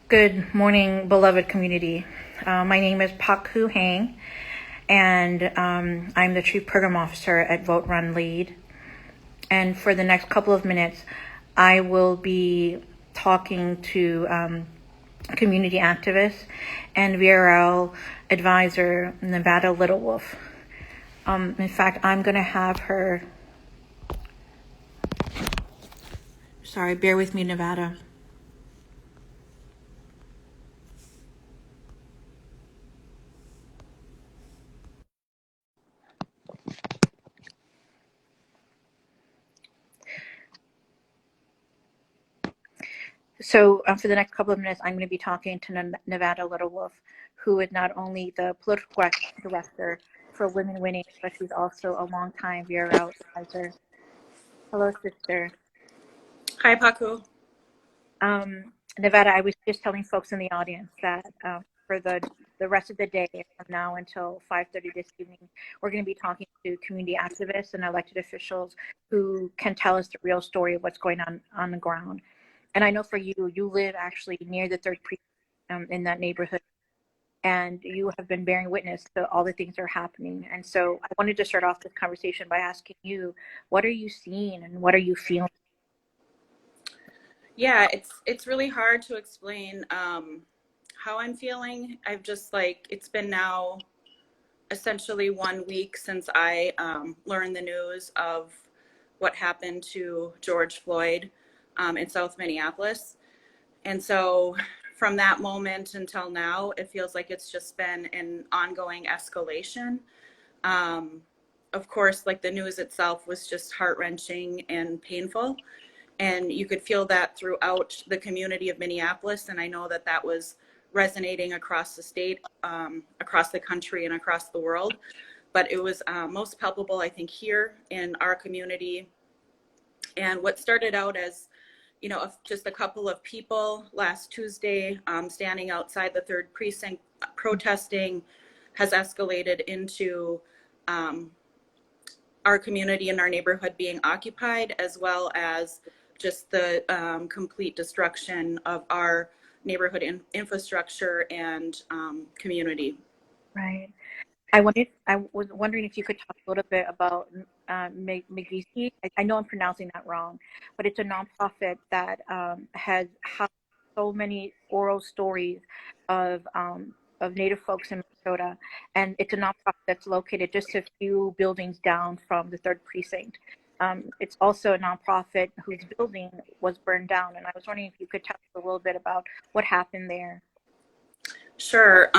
Good morning, beloved community. My name is Pak Hu Hang, and I'm the Chief Program Officer at Vote Run Lead. And for the next couple of minutes, I will be talking to community activist and VRL advisor, Nevada Littlewolf. In fact, I'm going to have her. Sorry, bear with me, Nevada. So for the next couple of minutes, I'm going to be talking to Nevada Littlewolf, who is not only the political director for Women Winning, but she's also a longtime VRL advisor. Hello, sister. Hi, Paku. Nevada, I was just telling folks in the audience that for the rest of the day from now until 5:30 this evening, we're going to be talking to community activists and elected officials who can tell us the real story of what's going on the ground. And I know for you, you live actually near the third precinct in that neighborhood, and you have been bearing witness to all the things that are happening. And so I wanted to start off this conversation by asking you, what are you seeing and what are you feeling? Yeah, it's really hard to explain how I'm feeling. I've just it's been now essentially 1 week since I learned the news of what happened to George Floyd in South Minneapolis. And so from that moment until now, it feels like it's just been an ongoing escalation. Of course, like the news itself was just heart-wrenching and painful. And you could feel that throughout the community of Minneapolis. And I know that that was resonating across the state, across the country, and across the world. But it was most palpable, I think, here in our community. And what started out as, just a couple of people last Tuesday standing outside the third precinct protesting has escalated into our community and our neighborhood being occupied, as well as just the complete destruction of our neighborhood infrastructure and community. Right. I was wondering if you could talk a little bit about Migizi. I know I'm pronouncing that wrong, but it's a nonprofit that has housed so many oral stories of Native folks in Minnesota, and it's a nonprofit that's located just a few buildings down from the third precinct. It's also a nonprofit whose building was burned down, and I was wondering if you could tell us a little bit about what happened there. Sure.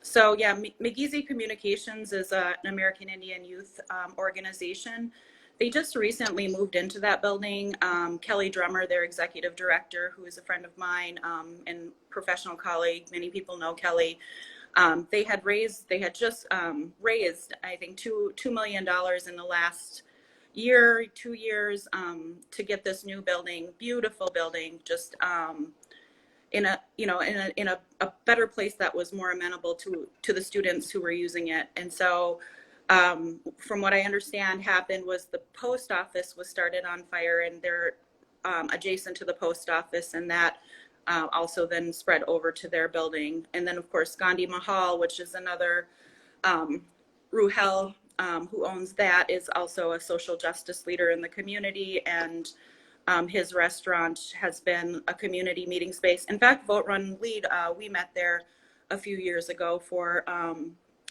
So yeah, Migizi Communications is an American Indian youth organization. They just recently moved into that building. Kelly Drummer, their executive director, who is a friend of mine and professional colleague, many people know Kelly. They had just raised, I think, $2 million in the last year, 2 years to get this new building, beautiful building, just in a better place that was more amenable to the students who were using it. And so from what I understand happened was the post office was started on fire, and they're adjacent to the post office, and that also then spread over to their building. And then of course Gandhi Mahal, which is another Ruhel who owns that, is also a social justice leader in the community, and his restaurant has been a community meeting space. In fact, Vote Run Lead, we met there a few years ago for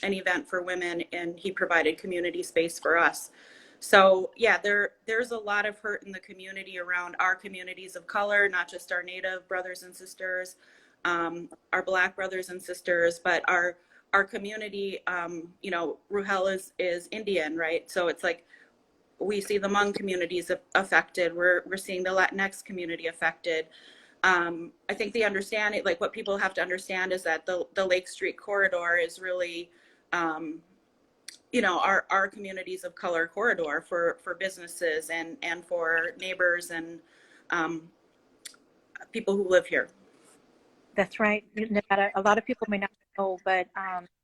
an event for women, and he provided community space for us. So yeah, there's a lot of hurt in the community around our communities of color, not just our Native brothers and sisters, our Black brothers and sisters, but our community. Ruhel is Indian, right? So it's like we see the Hmong communities affected. We're seeing the Latinx community affected. I think the understanding, like what people have to understand, is that the Lake Street corridor is really, our communities of color corridor for businesses and for neighbors and people who live here. That's right, Nevada. A lot of people may not know, but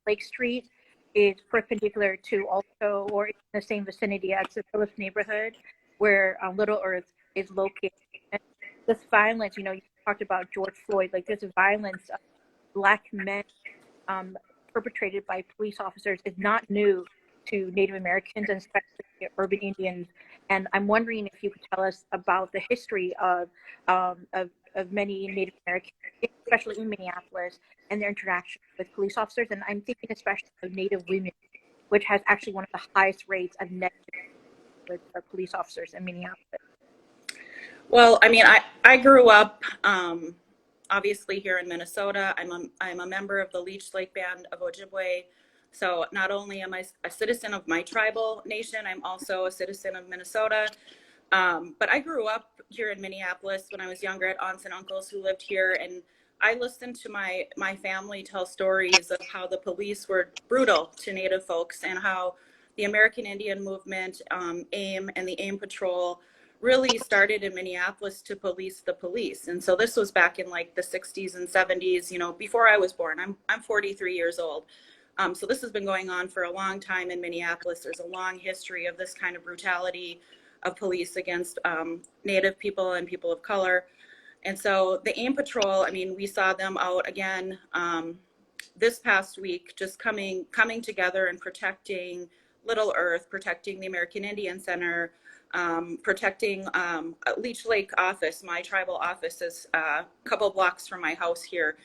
Lake Street is perpendicular to also, or in the same vicinity as the Phillips neighborhood, where Little Earth is located. And this violence, talked about George Floyd, like this violence of Black men um, perpetrated by police officers is not new to Native Americans and especially urban Indians. And I'm wondering if you could tell us about the history of many Native Americans, especially in Minneapolis, and their interaction with police officers. And I'm thinking especially of Native women, which has actually one of the highest rates of negative with police officers in Minneapolis. Well, I mean, I grew up obviously here in Minnesota. I'm a member of the Leech Lake Band of Ojibwe. So not only am I a citizen of my tribal nation, I'm also a citizen of Minnesota. But I grew up here in Minneapolis when I was younger at aunts and uncles who lived here, and I listened to my family tell stories of how the police were brutal to Native folks and how the American Indian movement, AIM, and the AIM Patrol really started in Minneapolis to police the police. And so this was back in like the 60s and 70s, you know, before I was born. I'm 43 years old. So this has been going on for a long time in Minneapolis. There's a long history of this kind of brutality of police against Native people and people of color. And so the AIM Patrol, I mean, we saw them out again this past week, just coming together and protecting Little Earth, protecting the American Indian Center, protecting Leech Lake office. My tribal office is a couple blocks from my house here.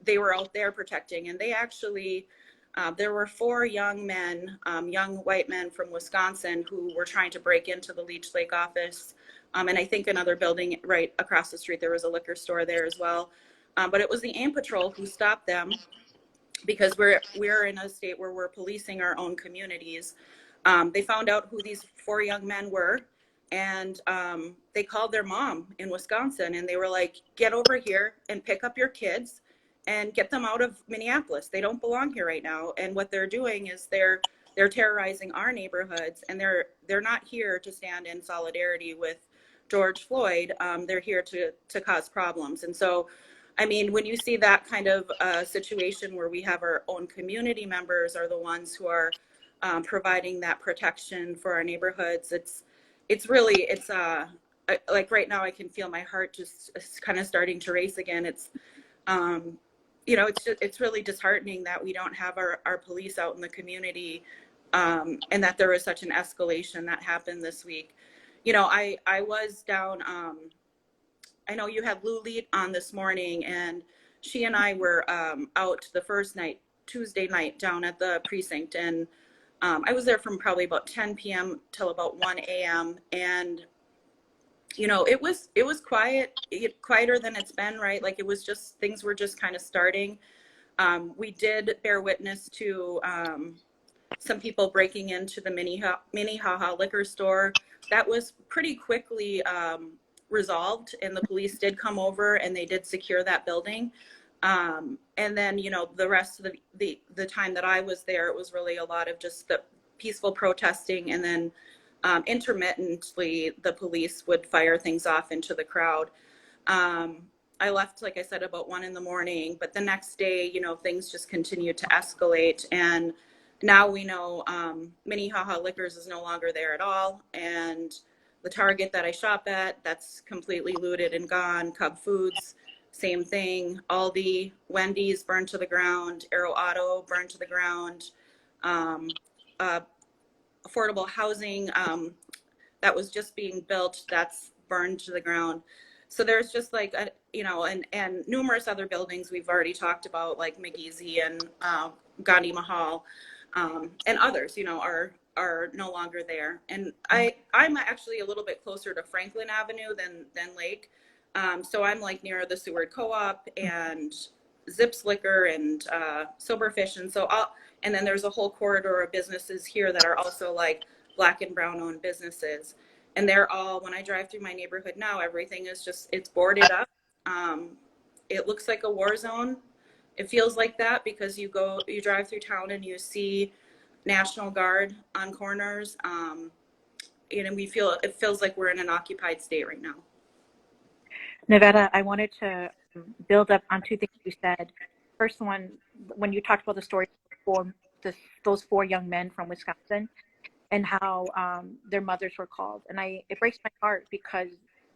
They were out there protecting, and they actually, there were 4 young men, young white men from Wisconsin who were trying to break into the Leech Lake office. And I think another building right across the street, there was a liquor store there as well. But it was the AIM Patrol who stopped them because we're in a state where we're policing our own communities. They found out who these 4 young men were, and they called their mom in Wisconsin, and they were like, get over here and pick up your kids and get them out of Minneapolis. They don't belong here right now. And what they're doing is they're terrorizing our neighborhoods, and they're not here to stand in solidarity with George Floyd. They're here to cause problems. And so, I mean, when you see that kind of situation where we have our own community members are the ones who are providing that protection for our neighborhoods, it's really like right now I can feel my heart just kind of starting to race again. It's you know, it's really disheartening that we don't have our police out in the community, and that there was such an escalation that happened this week. You know, I was down, I know you had Lulit on this morning, and she and I were out the first night, Tuesday night, down at the precinct, and I was there from probably about 10 p.m. till about 1 a.m. and you know, it was quiet, quieter than it's been, right? Like it was just, things were just kind of starting. We did bear witness to some people breaking into the Minnehaha liquor store. That was pretty quickly resolved, and the police did come over and they did secure that building. And then, you know, the rest of the time that I was there, it was really a lot of just the peaceful protesting, and then intermittently the police would fire things off into the crowd. I left, like I said, about 1 a.m, but the next day, you know, things just continued to escalate, and now we know Minnehaha Liquors is no longer there at all, and the Target that I shop at, that's completely looted and gone. Cub Foods, same thing. Aldi, Wendy's burned to the ground. Arrow Auto burned to the ground. Affordable housing that was just being built, that's burned to the ground. So there's just like, you know, and numerous other buildings we've already talked about, like Migizi and Gandhi Mahal, and others, you know, are no longer there. And I'm actually a little bit closer to Franklin Avenue than Lake. So I'm like near the Seward Co-op and Zips Liquor and Soberfish. And so and then there's a whole corridor of businesses here that are also like Black and brown owned businesses. And they're all, when I drive through my neighborhood now, everything is just, it's boarded up. It looks like a war zone. It feels like that because you drive through town and you see National Guard on corners. And it feels like we're in an occupied state right now. Nevada, I wanted to build up on 2 things you said. First one, when you talked about the story for those 4 young men from Wisconsin and how their mothers were called, and it breaks my heart because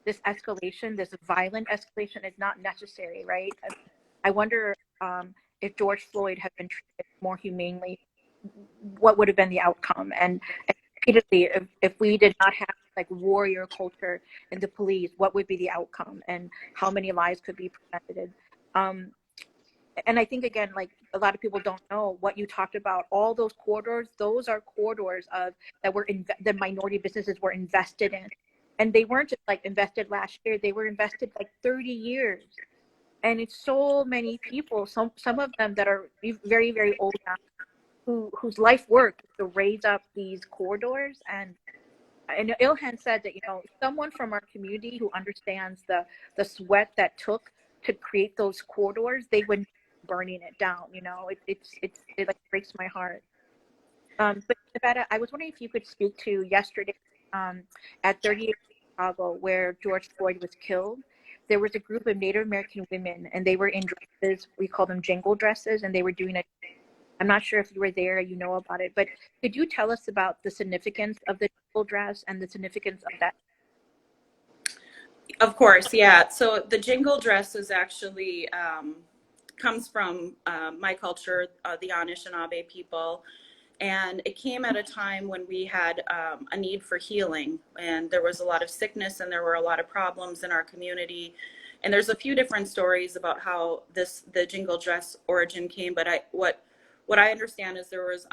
this escalation, this violent escalation, is not necessary, right? I wonder if George Floyd had been treated more humanely, what would have been the outcome? And repeatedly, if we did not have like warrior culture in the police, what would be the outcome, and how many lives could be prevented? Um, and I think again, like a lot of people don't know what you talked about. All those corridors, those are corridors of that were the minority businesses were invested in, and they weren't just like invested last year. They were invested like 30 years, and it's so many people. Some of them that are very very old now, whose life work is to raise up these corridors. And Ilhan said that, someone from our community who understands the sweat that took to create those corridors, they would burning it down. It like breaks my heart. But Nevada, I was wondering if you could speak to yesterday, at 38 Chicago, where George Floyd was killed. There was a group of Native American women, and they were in dresses. We call them jingle dresses, and they were doing a. I'm not sure if you were there, you know about it, but could you tell us about the significance of the jingle dress and the significance of that? Of course, yeah. So the jingle dress is actually comes from my culture, the Anishinaabe people. And it came at a time when we had a need for healing, and there was a lot of sickness and there were a lot of problems in our community. And there's a few different stories about how the jingle dress origin came, but what I understand is there was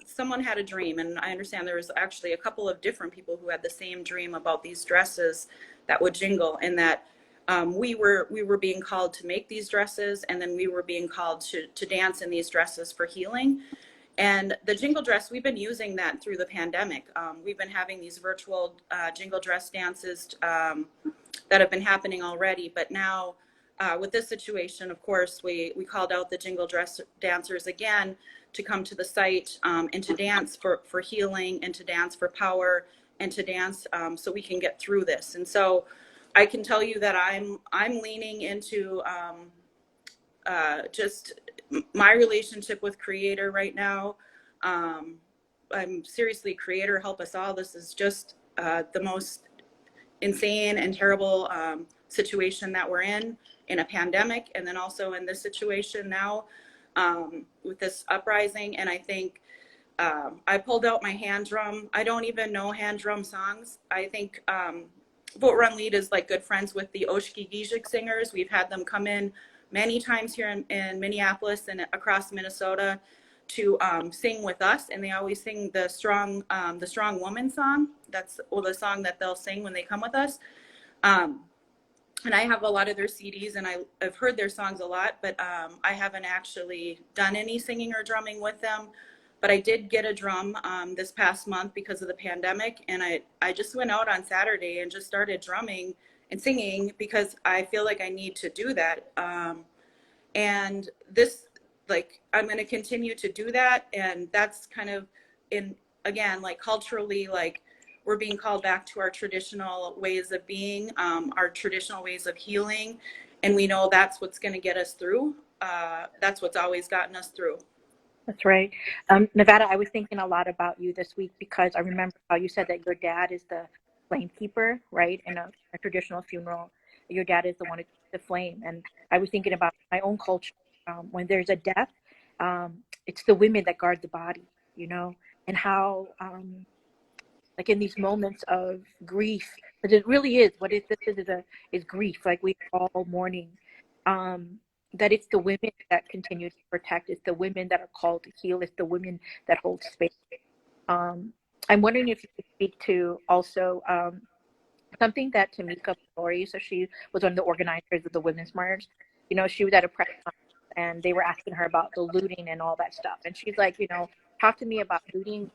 someone had a dream, and I understand there was actually a couple of different people who had the same dream about these dresses that would jingle, and that we were being called to make these dresses, and then we were being called to dance in these dresses for healing. And the jingle dress, we've been using that through the pandemic. We've been having these virtual jingle dress dances that have been happening already, but now with this situation, of course, we called out the jingle dress dancers again to come to the site and to dance for healing, and to dance for power, and to dance so we can get through this. And so I can tell you that I'm leaning into just my relationship with Creator right now. I'm seriously, Creator, help us all. This is just the most insane and terrible situation that we're in a pandemic, and then also in this situation now with this uprising. And I think I pulled out my hand drum. I don't even know hand drum songs. I think Vote Run Lead is like good friends with the Oshkosh singers. We've had them come in many times here in Minneapolis and across Minnesota to sing with us, and they always sing the strong woman song. That's the song that they'll sing when they come with us. And I have a lot of their CDs, and I've heard their songs a lot, but I haven't actually done any singing or drumming with them. But I did get a drum this past month because of the pandemic, and I just went out on Saturday and just started drumming and singing because I feel like I need to do that. And this, like, I'm going to continue to do that, and that's kind of again, like culturally, like, we're being called back to our traditional ways of being, our traditional ways of healing. And we know that's what's going to get us through. That's what's always gotten us through. That's right. Nevada, I was thinking a lot about you this week because I remember how you said that your dad is the flame keeper, right? In a traditional funeral, your dad is the one who keeps the flame. And I was thinking about my own culture. When there's a death, it's the women that guard the body, and how like in these moments of grief, but it really is what this is grief, like we are all mourning, that it's the women that continue to protect, it's the women that are called to heal, it's the women that hold space. I'm wondering if you could speak to also something that Tamika Story, so she was one of the organizers of the Women's March. She was at a press conference and they were asking her about the looting and all that stuff, and she's like, talk to me about looting.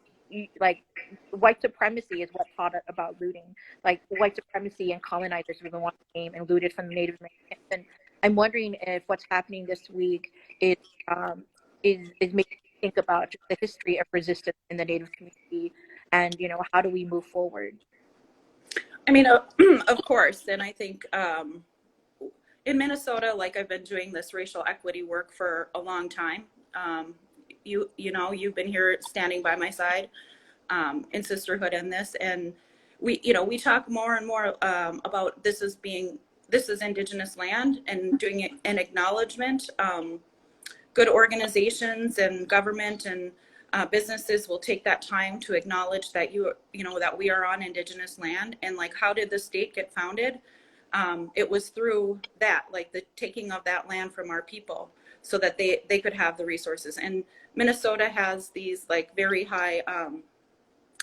Like, white supremacy is what taught about looting. Like, white supremacy and colonizers were the ones who came and looted from the Native Americans. And I'm wondering if what's happening this week is making me think about just the history of resistance in the Native community, and how do we move forward? I mean, of course, and I think in Minnesota, like, I've been doing this racial equity work for a long time. You've been here standing by my side in sisterhood in this, and we talk more and more about this is Indigenous land and doing it an acknowledgement. Good organizations and government and businesses will take that time to acknowledge that that we are on Indigenous land. And like, how did the state get founded? It was through that, like the taking of that land from our people so that they could have the resources. And Minnesota has these like very high,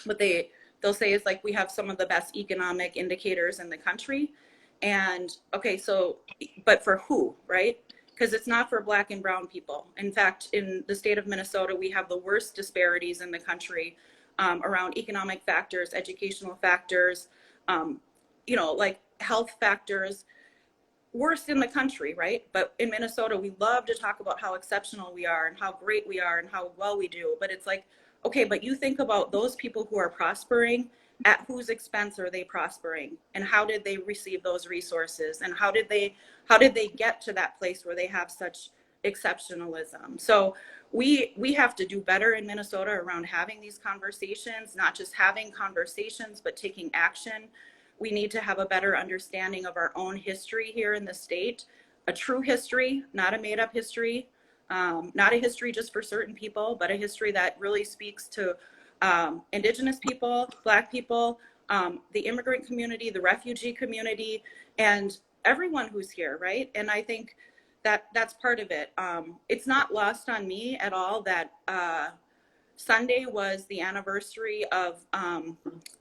what they'll say is like, we have some of the best economic indicators in the country. And okay, so, but for who, right? Because it's not for Black and brown people. In fact, in the state of Minnesota, we have the worst disparities in the country around economic factors, educational factors, like health factors, worst in the country, right? But in Minnesota, we love to talk about how exceptional we are and how great we are and how well we do. But it's like, okay, but you think about those people who are prospering, at whose expense are they prospering? And how did they receive those resources? And how did they get to that place where they have such exceptionalism? So we have to do better in Minnesota around having these conversations, not just having conversations, but taking action. We need to have a better understanding of our own history here in the state, a true history, not a made up history, not a history just for certain people, but a history that really speaks to Indigenous people, Black people, the immigrant community, the refugee community, and everyone who's here, right? And I think that that's part of it. It's not lost on me at all that Sunday was the anniversary of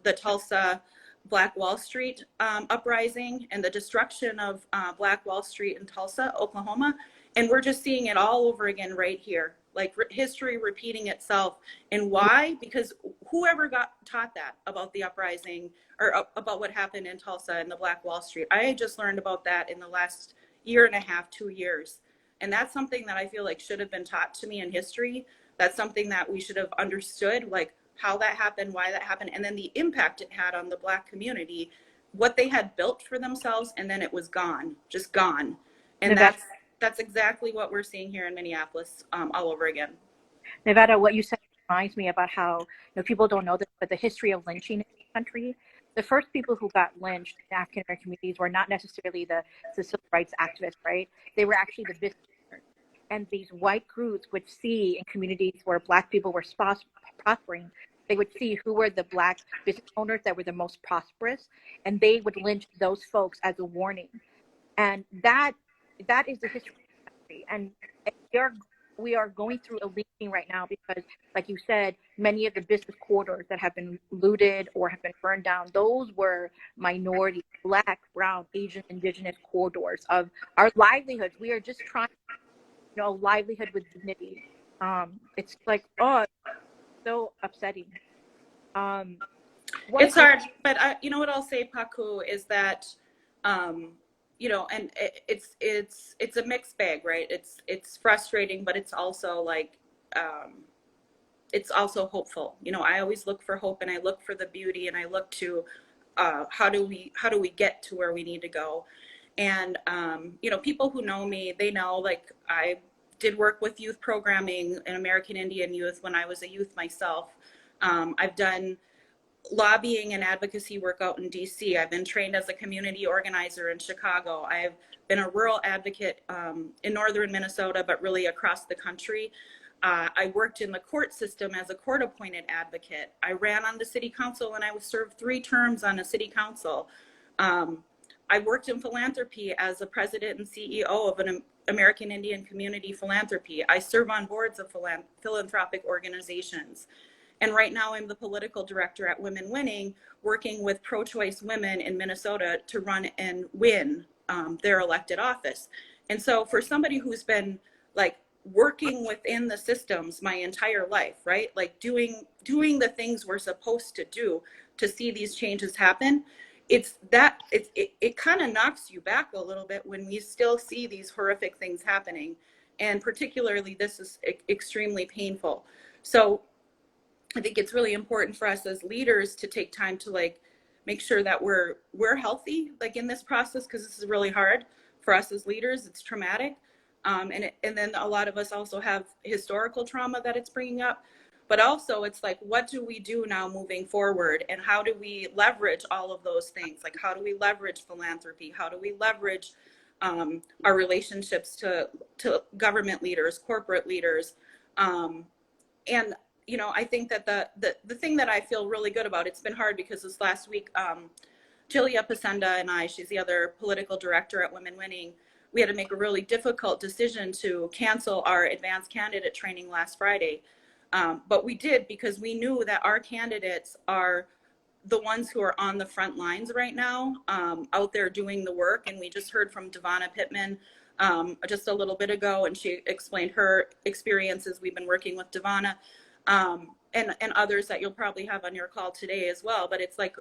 the Tulsa Black Wall Street uprising and the destruction of Black Wall Street in Tulsa, Oklahoma. And we're just seeing it all over again right here, like history repeating itself. And why? Because whoever got taught that about the uprising or about what happened in Tulsa and the Black Wall Street, I just learned about that in the last year and a half, 2 years. And that's something that I feel like should have been taught to me in history. That's something that we should have understood, like how that happened, why that happened, and then the impact it had on the Black community, what they had built for themselves, and then it was gone, just gone. And that's exactly what we're seeing here in Minneapolis all over again. Nevada, what you said reminds me about how people don't know this, but the history of lynching in this country. The first people who got lynched in African American communities were not necessarily the civil rights activists, right? They were actually the business owners. And these white groups would see in communities where Black people were prospering, they would see who were the Black business owners that were the most prosperous, and they would lynch those folks as a warning. And that is the history of the country. And we are going through a lynching right now because, like you said, many of the business corridors that have been looted or have been burned down, those were minority, Black, brown, Asian, Indigenous corridors of our livelihoods. We are just trying, livelihood with dignity. It's like, oh, so upsetting. It's hard, but what I'll say, Paku, is that and it's a mixed bag, right? It's frustrating, but it's also like it's also hopeful. I always look for hope, and I look for the beauty, and I look to how do we get to where we need to go. And people who know me, they know, like, I did work with youth programming and American Indian youth when I was a youth myself. I've done lobbying and advocacy work out in DC. I've been trained as a community organizer in Chicago. I've been a rural advocate in northern Minnesota, but really across the country. I worked in the court system as a court-appointed advocate. I ran on the city council, and I was served 3 terms on a city council. I worked in philanthropy as a president and CEO of an American Indian community philanthropy. I serve on boards of philanthropic organizations. And right now I'm the political director at Women Winning, working with pro-choice women in Minnesota to run and win their elected office. And so for somebody who's been like working within the systems my entire life, right? Like doing the things we're supposed to do to see these changes happen, it kind of knocks you back a little bit when we still see these horrific things happening. And particularly this is extremely painful. So I think it's really important for us as leaders to take time to like make sure that we're healthy, like in this process, because this is really hard for us as leaders. It's traumatic. And then a lot of us also have historical trauma that it's bringing up. but also it's like, what do we do now moving forward, and how do we leverage all of those things? Like, how do we leverage philanthropy? How do we leverage our relationships to government leaders, corporate leaders? And you know, I think that the thing that I feel really good about, it's been hard because this last week, Julia Pasenda and I, she's the other political director at Women Winning, we had to make a really difficult decision to cancel our advanced candidate training last Friday. But we did, because we knew that our candidates are the ones who are on the front lines right now, out there doing the work. And we just heard from Devonna Pittman just a little bit ago, and she explained her experiences. We've been working with Devonna and others that you'll probably have on your call today as well. But it's like,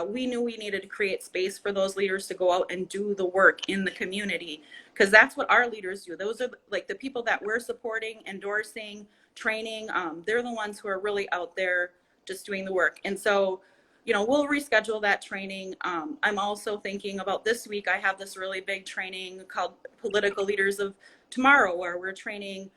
we knew we needed to create space for those leaders to go out and do the work in the community, because that's what our leaders do. Those are like the people that we're supporting, endorsing, training. They're the ones who are really out there just doing the work. And so, you know, we'll reschedule that training. I'm also thinking about this week, I have this really big training called Political Leaders of Tomorrow, where we're training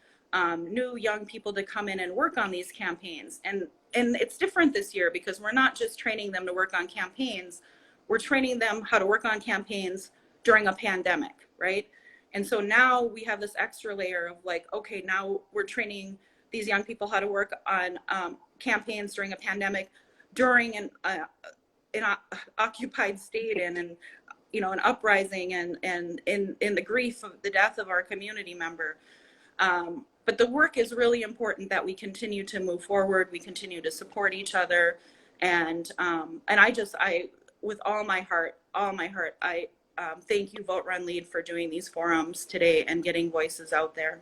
new young people to come in and work on these campaigns. And it's different this year, because we're not just training them to work on campaigns, we're training them how to work on campaigns during a pandemic, right? And so now we have this extra layer of like, okay, now we're training these young people how to work on campaigns during a pandemic, during an occupied state, and you know, an uprising, and in the grief of the death of our community member. But the work is really important, that we continue to move forward, we continue to support each other, and I with all my heart, I thank you, Vote Run Lead, for doing these forums today and getting voices out there.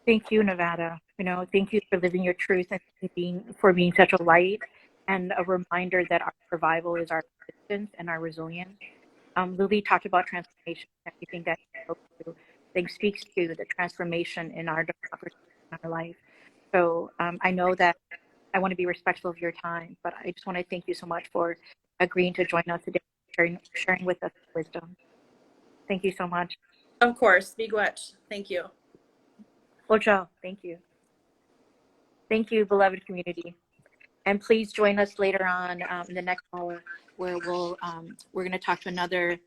Thank you, Nevada. You know, thank you for living your truth, and for being such a light and a reminder that our survival is our resistance and our resilience. Lily talked about transformation. I think that speaks to the transformation in our democracy, in our life. So I know that I want to be respectful of your time, but I just want to thank you so much for agreeing to join us today, sharing with us wisdom. Thank you so much. Of course, miigwech. Thank you. Ojo, thank you. Thank you, beloved community. And please join us later on in the next hour, where we're going to talk to another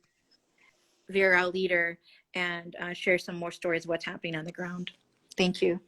VRL leader and share some more stories of what's happening on the ground. Thank you.